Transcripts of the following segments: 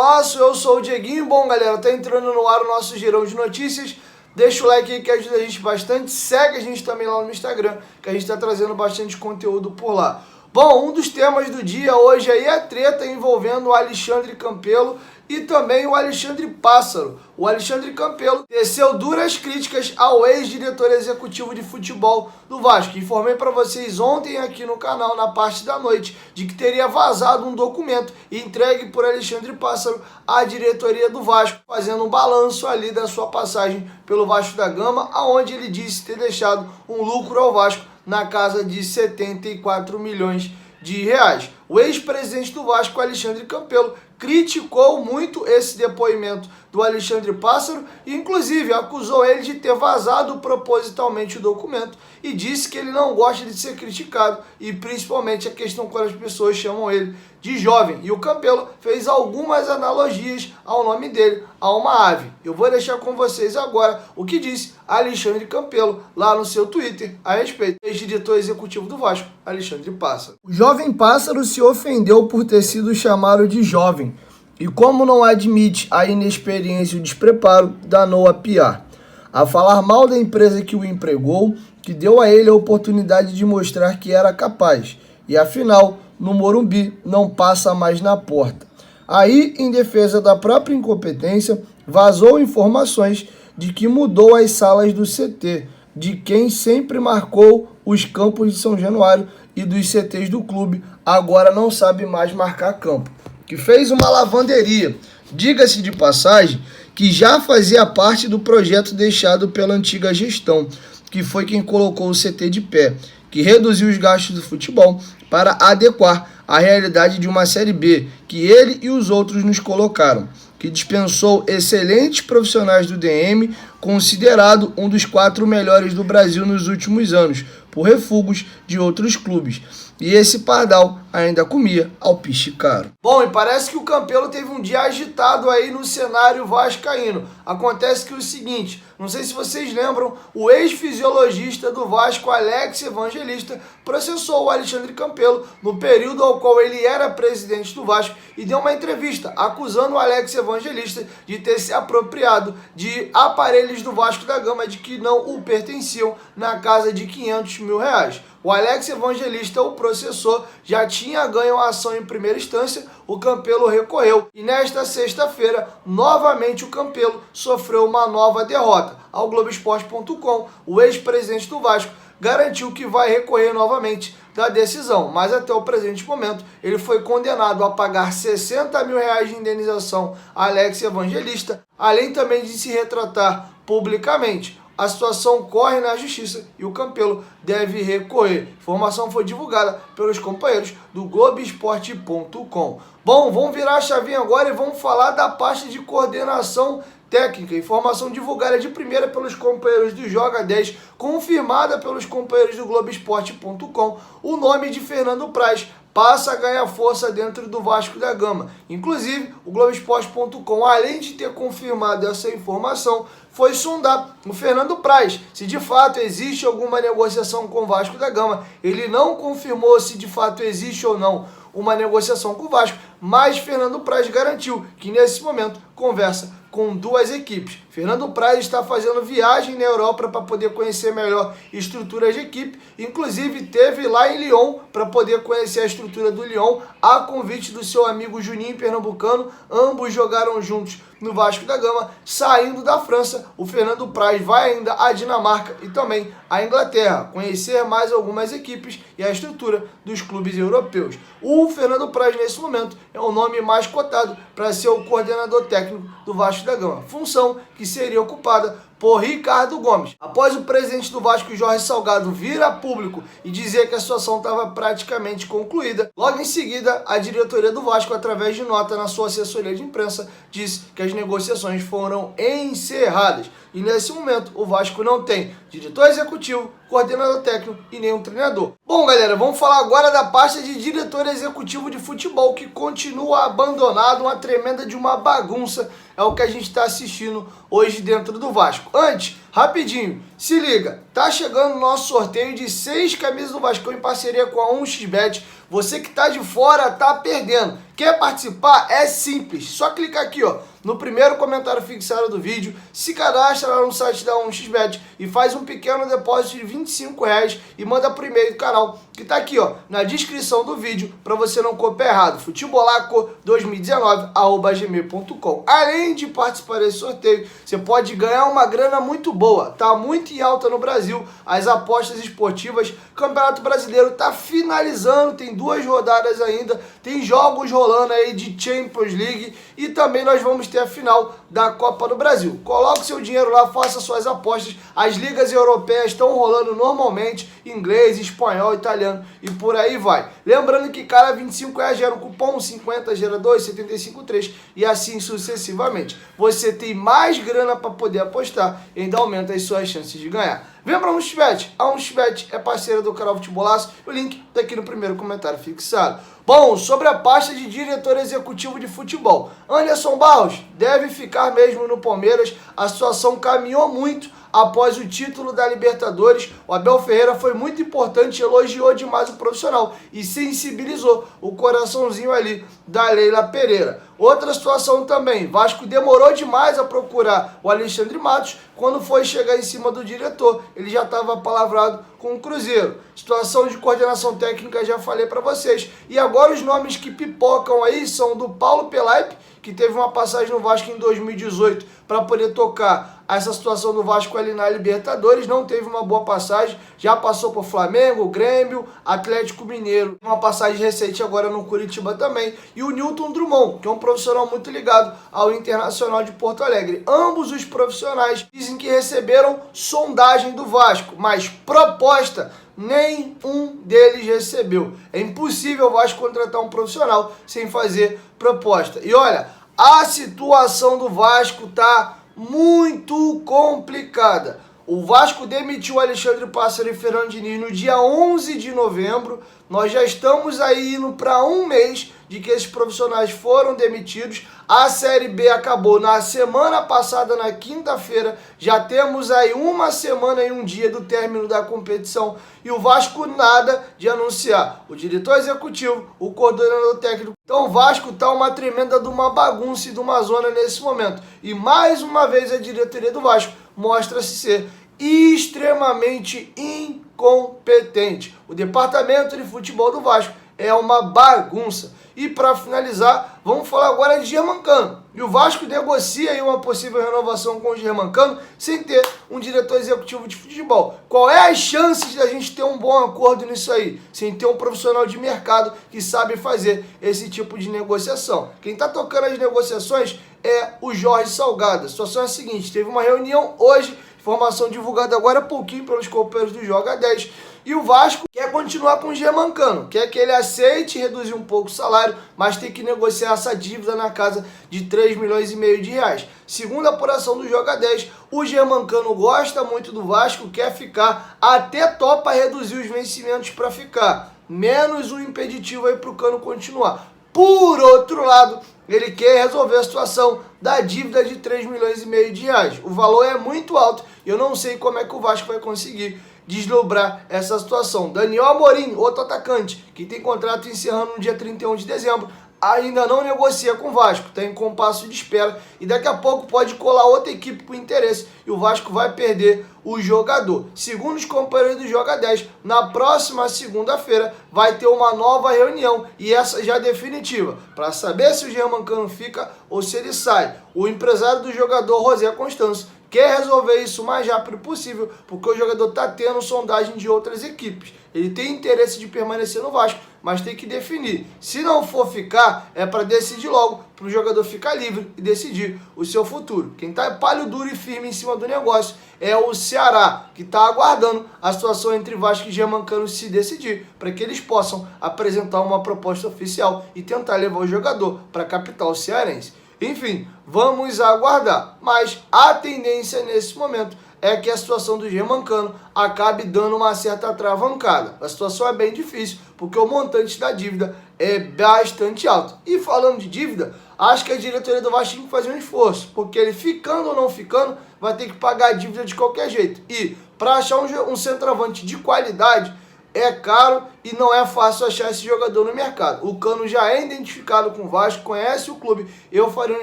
golaço, eu sou o Dieguinho. Bom, galera, tá entrando no ar o nosso girão de notícias. Deixa o like aí que ajuda a gente bastante. Segue a gente também lá no Instagram, que a gente tá trazendo bastante conteúdo por lá. Bom, um dos temas do dia hoje aí é a treta envolvendo o Alexandre Campelo e também o Alexandre Pássaro. O Alexandre Campelo teceu duras críticas ao ex-diretor executivo de futebol do Vasco. Informei para vocês ontem aqui no canal, na parte da noite, de que teria vazado um documento entregue por Alexandre Pássaro à diretoria do Vasco, fazendo um balanço ali da sua passagem pelo Vasco da Gama, aonde ele disse ter deixado um lucro ao Vasco na casa de 74 milhões de reais. O ex-presidente do Vasco, Alexandre Campelo, criticou muito esse depoimento do Alexandre Pássaro e, inclusive, acusou ele de ter vazado propositalmente o documento e disse que ele não gosta de ser criticado e, principalmente, a questão quando as pessoas chamam ele de jovem. E o Campelo fez algumas analogias ao nome dele, a uma ave. Eu vou deixar com vocês agora o que disse Alexandre Campelo lá no seu Twitter a respeito do ex-diretor executivo do Vasco, Alexandre Pássaro. O jovem Pássaro se ofendeu por ter sido chamado de jovem e, como não admite a inexperiência e o despreparo, danou a piar. A falar mal da empresa que o empregou, que deu a ele a oportunidade de mostrar que era capaz. E afinal, no Morumbi, não passa mais na porta. Aí, em defesa da própria incompetência, vazou informações de que mudou as salas do CT, de quem sempre marcou os campos de São Januário e dos CTs do clube, agora não sabe mais marcar campo. Que fez uma lavanderia. Diga-se de passagem que já fazia parte do projeto deixado pela antiga gestão, que foi quem colocou o CT de pé, que reduziu os gastos do futebol para adequar à realidade de uma Série B, que ele e os outros nos colocaram, que dispensou excelentes profissionais do DM, considerado um dos 4 melhores do Brasil nos últimos anos, por refugos de outros clubes. E esse pardal ainda comia alpiste caro. Bom, e parece que o Campelo teve um dia agitado aí no cenário vascaíno. Acontece que é o seguinte, não sei se vocês lembram, o ex-fisiologista do Vasco, Alex Evangelista, processou o Alexandre Campelo no período ao qual ele era presidente do Vasco e deu uma entrevista acusando o Alex Evangelista de ter se apropriado de aparelhos do Vasco da Gama de que não o pertenciam na casa de 500 mil reais. O Alex Evangelista o processou, já tinha ganho a ação em primeira instância, o Campelo recorreu e nesta sexta-feira, novamente o Campelo sofreu uma nova derrota. Ao Globoesporte.com, o ex-presidente do Vasco garantiu que vai recorrer novamente da decisão, mas até o presente momento ele foi condenado a pagar 60 mil reais de indenização a Alex Evangelista, além também de se retratar publicamente. A situação corre na justiça e o Campelo deve recorrer. A informação foi divulgada pelos companheiros do Globoesporte.com. Bom, vamos virar a chavinha agora e vamos falar da parte de coordenação técnica. Informação divulgada de primeira pelos companheiros do Joga 10, confirmada pelos companheiros do Globoesporte.com. O nome de Fernando Praz passa a ganhar força dentro do Vasco da Gama. Inclusive, o Globoesporte.com, além de ter confirmado essa informação, foi sondar o Fernando Praz se de fato existe alguma negociação com o Vasco da Gama. Ele não confirmou se de fato existe ou não uma negociação com o Vasco, mas Fernando Praz garantiu que nesse momento conversa com 2 equipes. Fernando Praz está fazendo viagem na Europa para poder conhecer melhor estruturas de equipe, inclusive teve lá em Lyon para poder conhecer a estrutura do Lyon, a convite do seu amigo Juninho Pernambucano. Ambos jogaram juntos no Vasco da Gama. Saindo da França, o Fernando Praz vai ainda à Dinamarca e também à Inglaterra, conhecer mais algumas equipes e a estrutura dos clubes europeus. O Fernando Praz, nesse momento, é o nome mais cotado para ser o coordenador técnico do Vasco da Gama, função que seria ocupada por Ricardo Gomes. Após o presidente do Vasco, Jorge Salgado, vir a público e dizer que a situação estava praticamente concluída, logo em seguida, a diretoria do Vasco, através de nota na sua assessoria de imprensa, disse que as negociações foram encerradas. E nesse momento, o Vasco não tem diretor executivo, coordenador técnico e nenhum treinador. Bom, galera, vamos falar agora da pasta de diretor executivo de futebol, que continua abandonado, uma tremenda de uma bagunça, é o que a gente está assistindo hoje dentro do Vasco. Antes, rapidinho, se liga, tá chegando o nosso sorteio de 6 camisas do Vascão em parceria com a 1xBet. Você que tá de fora tá perdendo. Quer participar? É simples, só clicar aqui, ó, no primeiro comentário fixado do vídeo, se cadastra lá no site da 1xBet e faz um pequeno depósito de R$25 e manda pro e-mail do canal, que tá aqui, ó, na descrição do vídeo, para você não copiar errado, futebolaco2019@gmail.com. Além de participar desse sorteio, você pode ganhar uma grana muito boa, tá muito em alta no Brasil, as apostas esportivas, o Campeonato Brasileiro tá finalizando, tem 2 rodadas ainda, tem jogos rolando aí de Champions League e também nós vamos ter a final da Copa do Brasil. Coloque seu dinheiro lá, faça suas apostas, as ligas europeias estão rolando normalmente, inglês, espanhol, italiano e por aí vai. Lembrando que cada R$25 gera um cupom, 50 gera 2, 75, 3 e assim sucessivamente. Você tem mais grana para poder apostar e ainda aumenta as suas chances de ganhar. Vem para a 1xBet. A 1xBet é parceira do canal Futebolaço. O link está aqui no primeiro comentário fixado. Bom, sobre a pasta de diretor executivo de futebol. Anderson Barros deve ficar mesmo no Palmeiras. A situação caminhou muito após o título da Libertadores. O Abel Ferreira foi muito importante, elogiou demais o profissional e sensibilizou o coraçãozinho ali da Leila Pereira. Outra situação também, Vasco demorou demais a procurar o Alexandre Matos. Quando foi chegar em cima do diretor, ele já estava palavrado com o Cruzeiro. Situação de coordenação técnica, já falei para vocês. E agora os nomes que pipocam aí são do Paulo Pelaipe, que teve uma passagem no Vasco em 2018 para poder tocar essa situação do Vasco ali na Libertadores, não teve uma boa passagem, já passou por Flamengo, Grêmio, Atlético Mineiro, uma passagem recente agora no Curitiba também, e o Newton Drummond, que é um profissional muito ligado ao Internacional de Porto Alegre. Ambos os profissionais dizem que receberam sondagem do Vasco, mas proposta nenhum deles recebeu. É impossível o Vasco contratar um profissional sem fazer proposta. E olha, a situação do Vasco tá muito complicada. O Vasco demitiu Alexandre Pássaro e Fernando Diniz no dia 11 de novembro. Nós já estamos aí indo para um mês de que esses profissionais foram demitidos. A Série B acabou na semana passada, na quinta-feira. Já temos aí uma semana e um dia do término da competição. E o Vasco nada de anunciar o diretor executivo, o coordenador técnico. Então o Vasco tá uma tremenda de uma bagunça e de uma zona nesse momento. E mais uma vez a diretoria do Vasco mostra-se ser extremamente incompetente. O departamento de futebol do Vasco é uma bagunça. E para finalizar, vamos falar agora de Germancano. E o Vasco negocia aí uma possível renovação com o Germancano sem ter um diretor executivo de futebol. Qual é as chances da gente ter um bom acordo nisso aí? Sem ter um profissional de mercado que sabe fazer esse tipo de negociação. Quem está tocando as negociações é o Jorge Salgado. A situação é a seguinte, teve uma reunião hoje, informação divulgada agora há pouquinho pelos companheiros do Joga 10, e o Vasco quer continuar com o Germancano, quer que ele aceite reduzir um pouco o salário, mas tem que negociar essa dívida na casa de 3,5 milhões de reais. Segundo a apuração do Joga 10, o Germancano gosta muito do Vasco, quer ficar, até topa reduzir os vencimentos para ficar, menos um impeditivo aí para o Cano continuar. Por outro lado, ele quer resolver a situação da dívida de 3,5 milhões de reais. O valor é muito alto e eu não sei como é que o Vasco vai conseguir desdobrar essa situação. Daniel Amorim, outro atacante, que tem contrato encerrando no dia 31 de dezembro, ainda não negocia com o Vasco, está em compasso de espera e daqui a pouco pode colar outra equipe com interesse e o Vasco vai perder o jogador. Segundo os companheiros do Joga 10, na próxima segunda-feira vai ter uma nova reunião e essa já é definitiva, para saber se o Germancano fica ou se ele sai. O empresário do jogador, José Constâncio, quer resolver isso o mais rápido possível, porque o jogador está tendo sondagem de outras equipes. Ele tem interesse de permanecer no Vasco, mas tem que definir. Se não for ficar, é para decidir logo, para o jogador ficar livre e decidir o seu futuro. Quem está palho duro e firme em cima do negócio é o Ceará, que está aguardando a situação entre Vasco e Germancano se decidir, para que eles possam apresentar uma proposta oficial e tentar levar o jogador para a capital cearense. Enfim, vamos aguardar, mas a tendência nesse momento é que a situação do Germancano acabe dando uma certa atravancada. A situação é bem difícil, porque o montante da dívida é bastante alto. E falando de dívida, acho que a diretoria do Vasco tem que fazer um esforço, porque ele ficando ou não ficando, vai ter que pagar a dívida de qualquer jeito. E para achar um centroavante de qualidade, é caro e não é fácil achar esse jogador no mercado. O Cano já é identificado com o Vasco, conhece o clube, eu faria um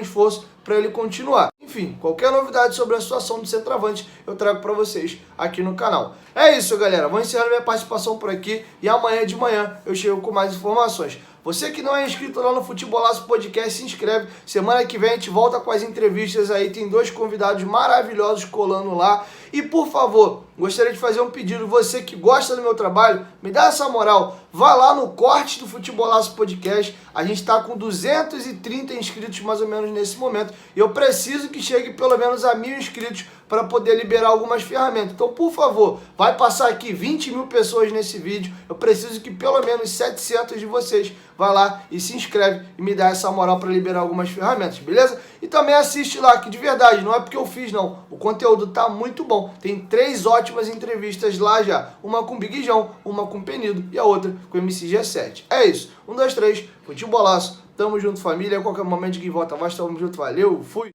esforço para ele continuar. Enfim, qualquer novidade sobre a situação do centroavante eu trago para vocês aqui no canal. É isso, galera. Vou encerrar minha participação por aqui e amanhã de manhã eu chego com mais informações. Você que não é inscrito lá no Futebolaço Podcast, se inscreve. Semana que vem a gente volta com as entrevistas aí. Tem 2 convidados maravilhosos colando lá. E por favor, gostaria de fazer um pedido. Você que gosta do meu trabalho, me dá essa moral. Vá lá no corte do Futebolaço Podcast. A gente está com 230 inscritos mais ou menos nesse momento. E eu preciso que chegue pelo menos a 1.000 inscritos para poder liberar algumas ferramentas. Então, por favor, vai passar aqui 20 mil pessoas nesse vídeo. Eu preciso que pelo menos 700 de vocês vai lá e se inscreve e me dá essa moral para liberar algumas ferramentas, beleza? E também assiste lá, que de verdade, não é porque eu fiz não, o conteúdo tá muito bom. Tem 3 ótimas entrevistas lá já, uma com o Big João, uma com o Penido e a outra com o MCG7. É isso, 1, 2, 3, Futebolaço, tamo junto família, a qualquer momento que volta mais, tamo junto, valeu, fui!